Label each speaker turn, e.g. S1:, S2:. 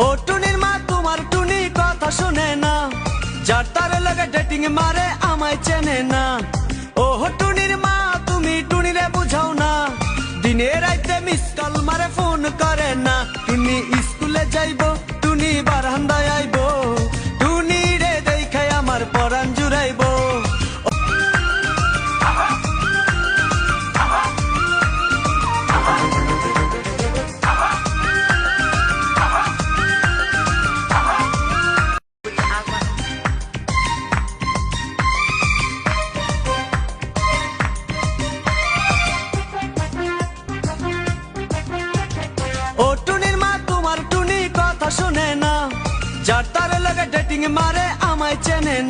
S1: ও টুনির মা তোমার টুনি কথা শুনে না, যার তারে লাগে ডেটিং মারে আমায় চেনে না। ও টুনির মা তুমি টুনিরে বুঝাও না, দিনে রাইতে মিস কল মারে ফোন করে না। টুনি স্কুলে যাইবো, টুনি বারান্দায় আইবো, টুনি রে দেখাই আমার পরাণ জুড়াইবো। ও টুনির মা তোমার টুনি কথা শুনে না, যার তারে লাগে ডেটিং মারে আমায় চেনে না।